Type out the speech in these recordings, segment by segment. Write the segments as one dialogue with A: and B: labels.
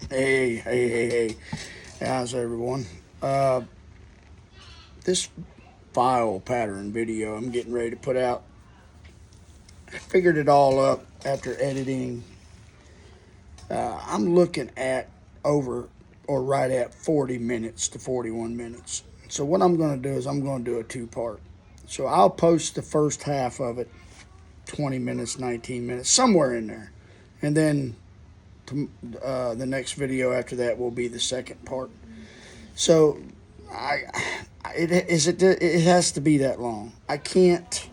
A: Hey. How's everyone? This file pattern video I'm getting ready to put out, I figured it all up after editing. I'm looking at over or right at 40 minutes to 41 minutes. So what I'm going to do is I'm going to do a two-part. So I'll post the first half of it, 20 minutes, 19 minutes, somewhere in there. And then the next video after that will be the second part. So it has to be that long. I can't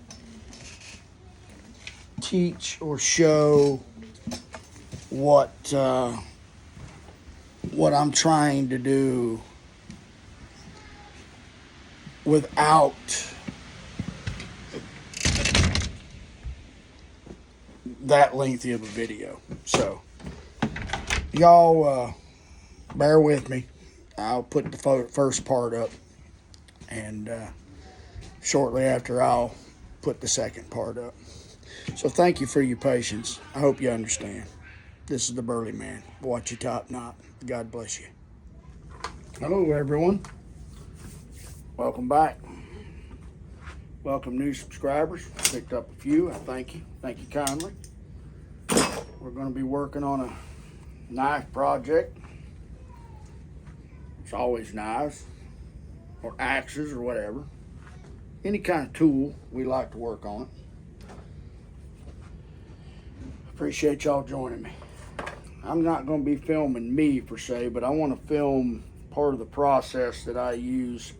A: teach or show what I'm trying to do without that lengthy of a video. So y'all bear with me. I'll put the first part up, and shortly after I'll put the second part up. So thank you for your patience. I hope you understand. This is the Burly Man. Watch your top knot. God bless you. Hello, everyone. Welcome back. Welcome, new subscribers. Picked up a few. I thank you. Thank you kindly. We're going to be working on a knife project. It's always knives or axes or whatever. Any kind of tool, we like to work on it. Appreciate y'all joining me. I'm not going to be filming me per se, but I want to film part of the process that I use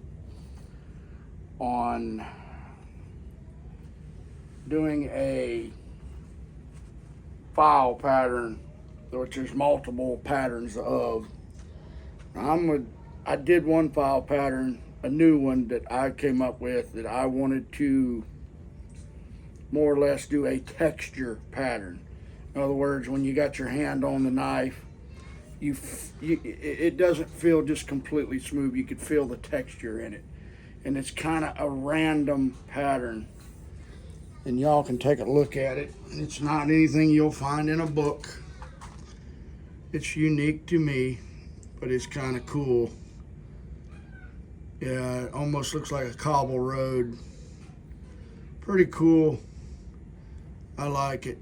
A: on doing a file pattern, which there's multiple patterns of. I did one file pattern, a new one that I came up with, that I wanted to more or less do a texture pattern. In other words, when you got your hand on the knife, it doesn't feel just completely smooth. You could feel the texture in it. And it's kind of a random pattern. And y'all can take a look at it. It's not anything you'll find in a book. It's unique to me, but it's kind of cool. Yeah, it almost looks like a cobble road. Pretty cool. I like it.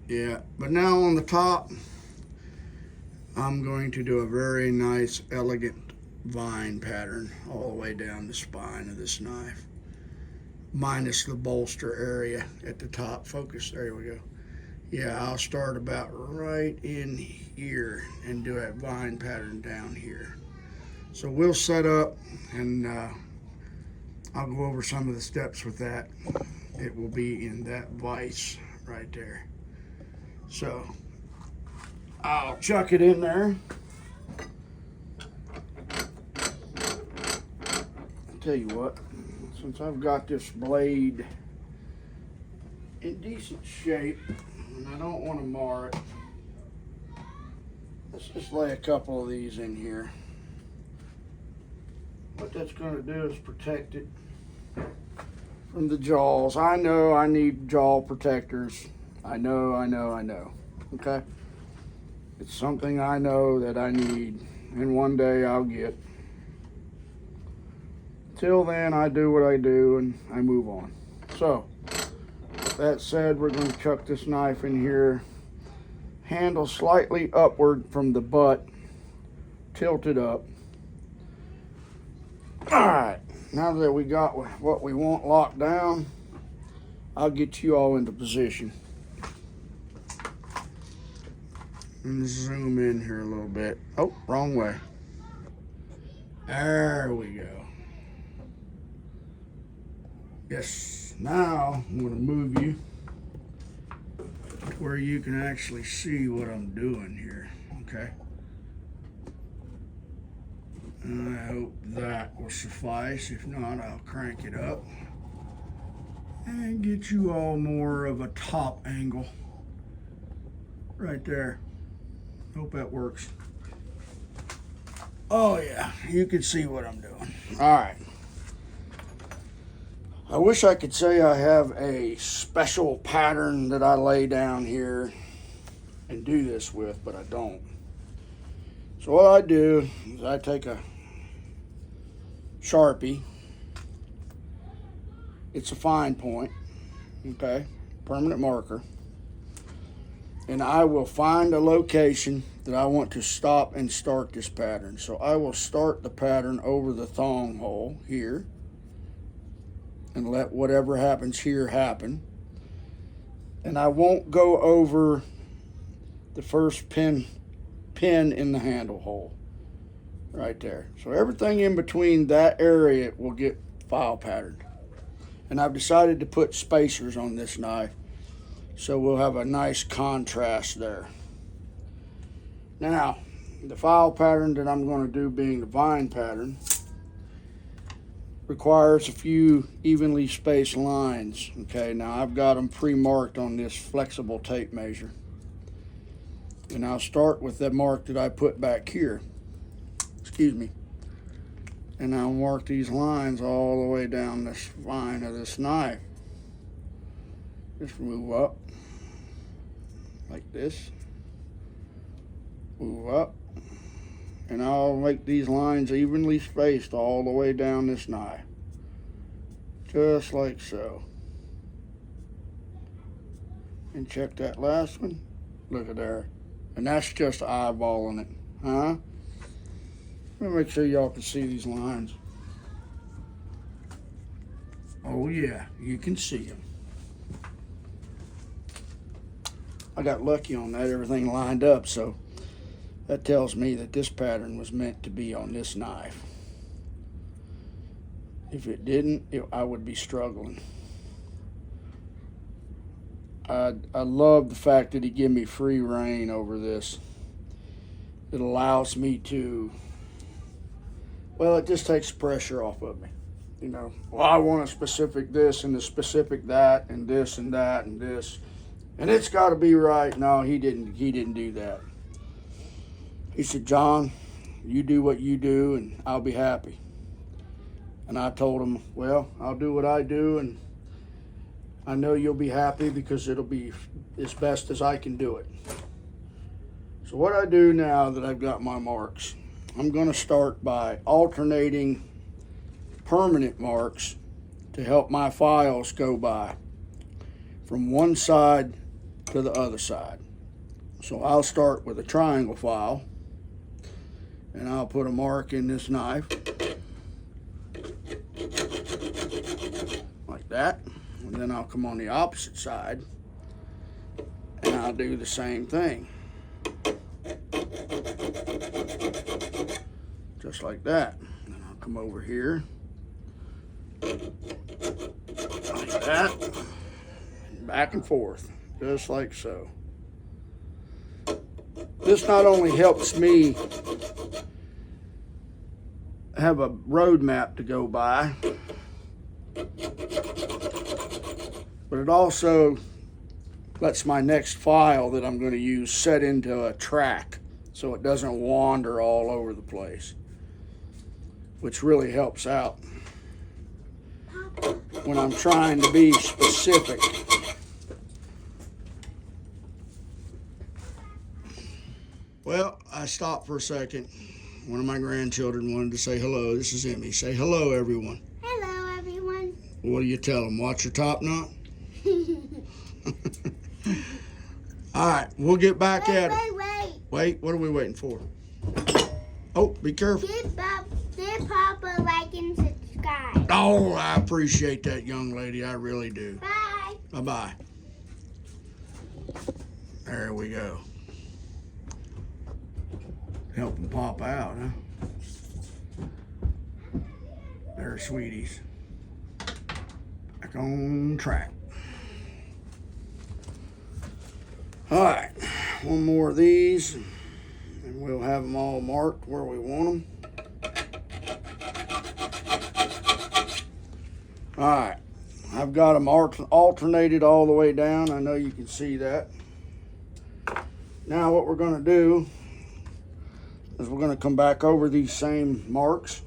A: Yeah, but now on the top, I'm going to do a very nice, elegant vine pattern all the way down the spine of this knife, minus the bolster area at the top. Focus, there we go. Yeah, I'll start about right in here and do a vine pattern down here. So we'll set up, and I'll go over some of the steps with that. It will be in that vise right there. So I'll chuck it in there. I'll tell you what, since I've got this blade in decent shape and I don't want to mar it, let's just lay a couple of these in here. What that's going to do is protect it from the jaws. I know I need jaw protectors. I know. Okay? It's something I know that I need, and one day I'll get. Till then, I do what I do and I move on. So, with that said, we're going to chuck this knife in here. Handle slightly upward from the butt, tilted up. Alright, now that we got what we want locked down, I'll get you all into position. And zoom in here a little bit. Oh, wrong way. There we go. Yes, now I'm going to move you to where you can actually see what I'm doing here, okay? And I hope that will suffice. If not, I'll crank it up and get you all more of a top angle right there. Hope that works. Oh yeah, you can see what I'm doing. All right. I wish I could say I have a special pattern that I lay down here and do this with, but I don't. So what I do is I take a Sharpie. It's a fine point, okay, permanent marker. And I will find a location that I want to stop and start this pattern. So I will start the pattern over the thong hole here and let whatever happens here happen. And I won't go over the first pin in the handle hole right there. So everything in between that area will get file patterned. And I've decided to put spacers on this knife, so we'll have a nice contrast there. Now, the file pattern that I'm going to do, being the vine pattern, requires a few evenly spaced lines. Okay, now I've got them pre-marked on this flexible tape measure. And I'll start with the mark that I put back here. Excuse me. And I'll mark these lines all the way down this vine of this knife. Just move up like this. Move up. And I'll make these lines evenly spaced all the way down this knife. Just like so. And check that last one. Look at there. And that's just eyeballing it. Huh? Let me make sure y'all can see these lines. Oh yeah, you can see them. I got lucky on that, everything lined up, so that tells me that this pattern was meant to be on this knife. If it didn't, I would be struggling. I love the fact that he gave me free reign over this. It allows me to, well, it just takes pressure off of me. You know, well, I want a specific this and a specific that and this and that and this. And it's got to be right. No, he didn't do that. He said, John, you do what you do and I'll be happy. And I told him, well, I'll do what I do and I know you'll be happy because it'll be as best as I can do it. So what I do now that I've got my marks, I'm going to start by alternating permanent marks to help my files go by from one side to the other side. So I'll start with a triangle file and I'll put a mark in this knife like that, and then I'll come on the opposite side and I'll do the same thing, just like that. And I'll come over here like that, back and forth, just like so. This not only helps me have a road map to go by, but it also lets my next file that I'm going to use set into a track so it doesn't wander all over the place, which really helps out when I'm trying to be specific. Well, I stopped for a second. One of my grandchildren wanted to say hello. This is Emmy. Say hello, everyone.
B: Hello, everyone.
A: What do you tell them? Watch your top knot? All right, we'll get back at it. Wait, what are we waiting for? Oh, be careful.
B: Give Papa a like and subscribe.
A: Oh, I appreciate that, young lady. I really do.
B: Bye.
A: Bye-bye. There we go. Help them pop out, huh? There, sweeties. Back on track. All right, one more of these, and we'll have them all marked where we want them. All right, I've got them alternated all the way down. I know you can see that. Now what we're going to do is we're going to come back over these same marks,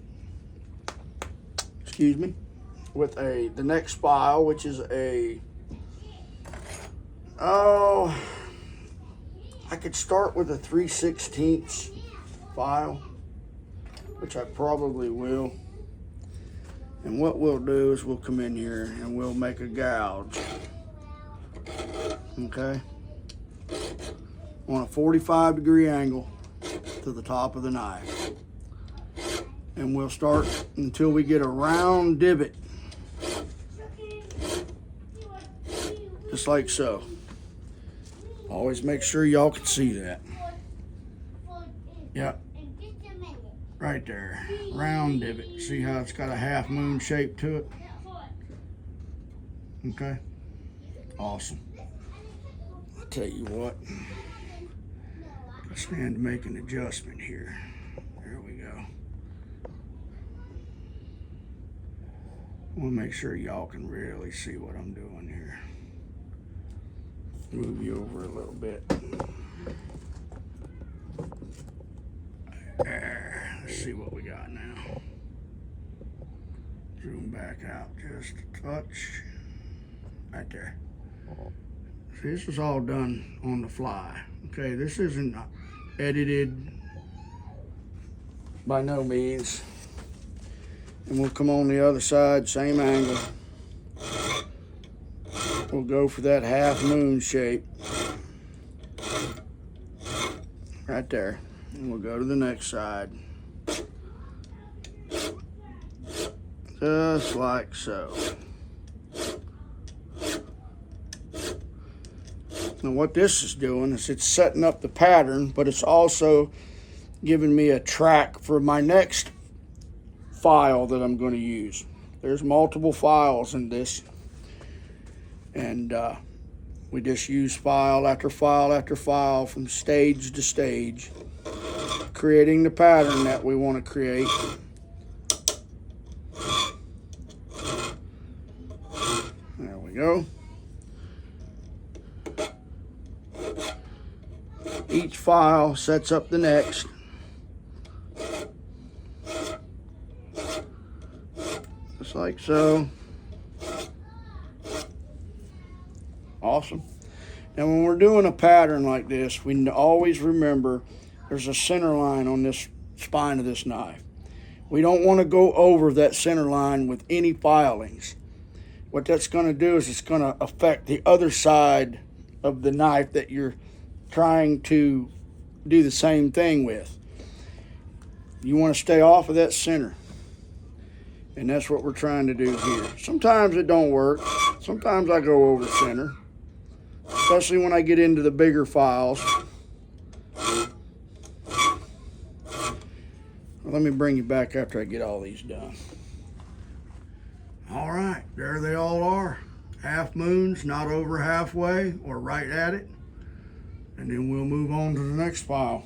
A: excuse me, with the next file, which is I could start with a 3/16 file, which I probably will. And what we'll do is we'll come in here and we'll make a gouge. Okay? On a 45-degree angle to the top of the knife. And we'll start until we get a round divot. Just like so. Always make sure y'all can see that. Yep. Right there. Round divot. See how it's got a half moon shape to it? Okay. Awesome. I'll tell you what. I stand to make an adjustment here. There we go. I want to make sure y'all can really see what I'm doing here. Move you over a little bit. There. Let's see what we got now. Zoom back out just a touch. Right there. See, this is all done on the fly. Okay, this isn't edited by no means. And we'll come on the other side, same angle. We'll go for that half moon shape. Right there. And we'll go to the next side. Just like so. Now what this is doing is it's setting up the pattern, but it's also giving me a track for my next file that I'm going to use. There's multiple files in this. And we just use file after file after file from stage to stage, creating the pattern that we want to create. There we go. Each file sets up the next. Just like so. Awesome. Now when we're doing a pattern like this, we always remember there's a center line on this spine of this knife. We don't want to go over that center line with any filings. What that's going to do is it's going to affect the other side of the knife that you're trying to do the same thing with. You want to stay off of that center. And that's what we're trying to do here. Sometimes it don't work. Sometimes I go over center. Especially when I get into the bigger files. Let me bring you back after I get all these done. All right, there they all are. Half moons, not over halfway or right at it. And then we'll move on to the next file.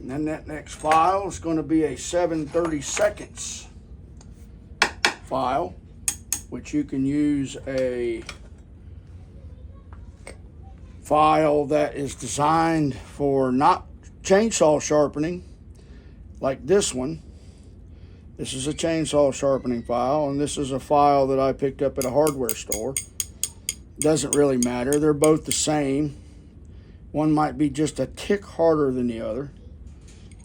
A: And then that next file is going to be a 7/32 file, which you can use a file that is designed for not chainsaw sharpening like this one. This is a chainsaw sharpening file, and this is a file that I picked up at a hardware store. Doesn't really matter, they're both the same. One might be just a tick harder than the other.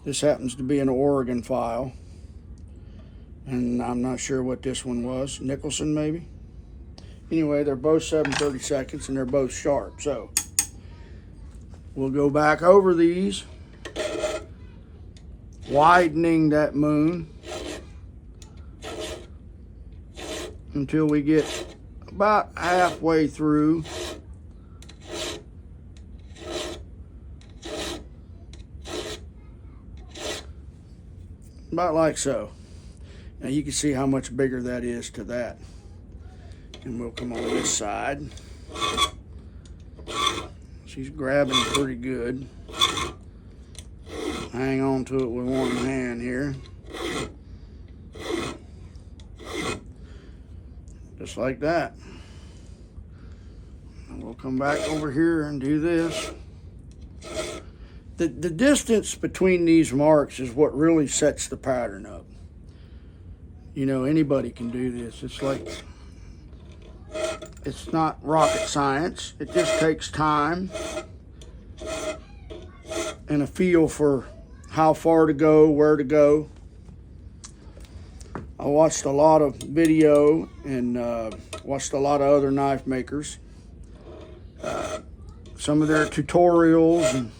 A: This happens to be an Oregon file, and I'm not sure what this one was. Nicholson maybe? Anyway, they're both 7/32 and they're both sharp. So we'll go back over these, widening that moon until we get about halfway through. About like so. Now you can see how much bigger that is to that. And we'll come on this side. She's grabbing pretty good. Hang on to it with one hand here. Just like that. And we'll come back over here and do this. The distance between these marks is what really sets the pattern up. You know, anybody can do this. It's like, it's not rocket science. It just takes time and a feel for how far to go, where to go. I watched a lot of video and watched a lot of other knife makers. Some of their tutorials and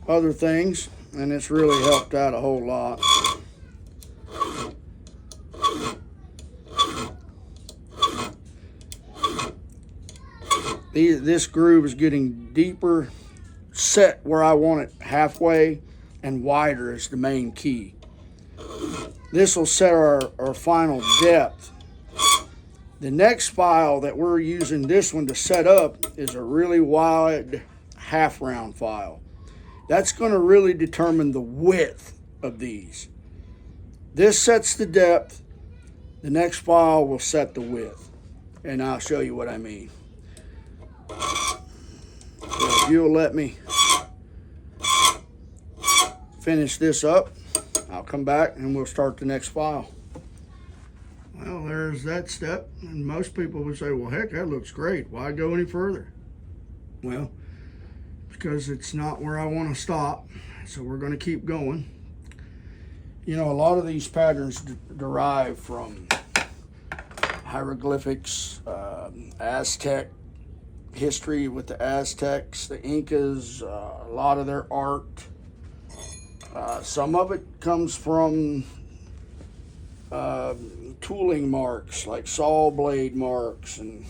A: other things, and it's really helped out a whole lot. This groove is getting deeper, set where I want it halfway, and wider is the main key. This will set our final depth. The next file that we're using this one to set up is a really wide half round file. That's going to really determine the width of these. This sets the depth. The next file will set the width. And I'll show you what I mean. So if you'll let me finish this up, I'll come back and we'll start the next file. Well, there's that step. And most people would say, well, heck, that looks great. Why go any further? Well, because it's not where I want to stop. So we're going to keep going. You know, a lot of these patterns derive from hieroglyphics, Aztec history with the Aztecs, the Incas, a lot of their art. Some of it comes from tooling marks like saw blade marks and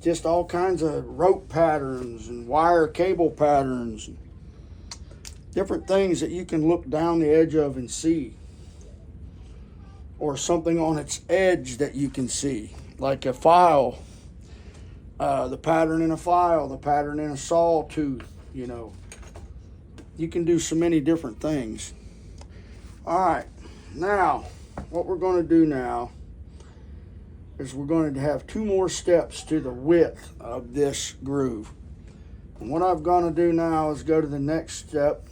A: just all kinds of rope patterns and wire cable patterns, different things that you can look down the edge of and see, or something on its edge that you can see, like a file, the pattern in a file, the pattern in a saw tooth. You know, you can do so many different things. All right, now what we're going to do now is we're going to have two more steps to the width of this groove. And what I'm going to do now is go to the next step,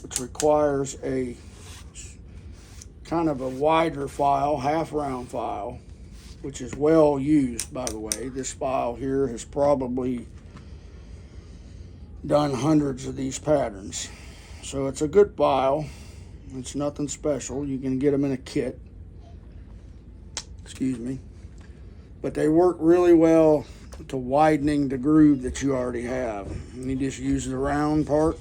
A: which requires a kind of a wider file, half round file, which is well used, by the way. This file here has probably done hundreds of these patterns. So it's a good file. It's nothing special. You can get them in a kit. Excuse me. But they work really well to widening the groove that you already have. And you just use the round part,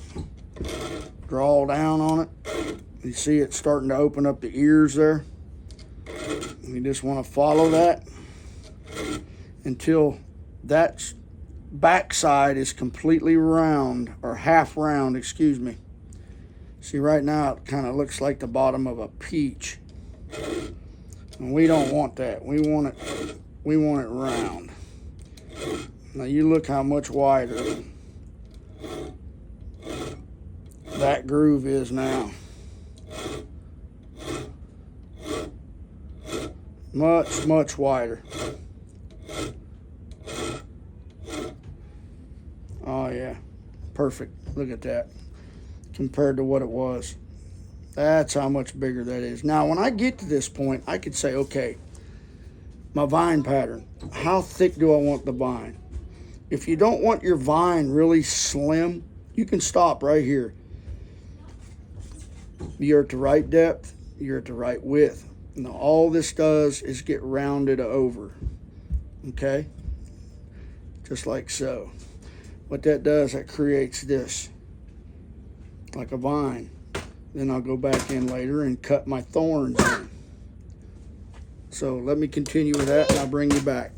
A: draw down on it. You see it starting to open up the ears there. And you just want to follow that until that back side is completely round, or half round, excuse me. See, right now it kind of looks like the bottom of a peach. And we don't want that. We want it round. Now you look how much wider that groove is now. Much, much wider. Oh yeah, perfect. Look at that compared to what it was. That's how much bigger that is. Now, when I get to this point, I could say, okay, my vine pattern, how thick do I want the vine? If you don't want your vine really slim, you can stop right here. You're at the right depth, you're at the right width. Now, all this does is get rounded over, okay? Just like so. What that does, that creates this, like a vine. Then I'll go back in later and cut my thorns in. So let me continue with that and I'll bring you back.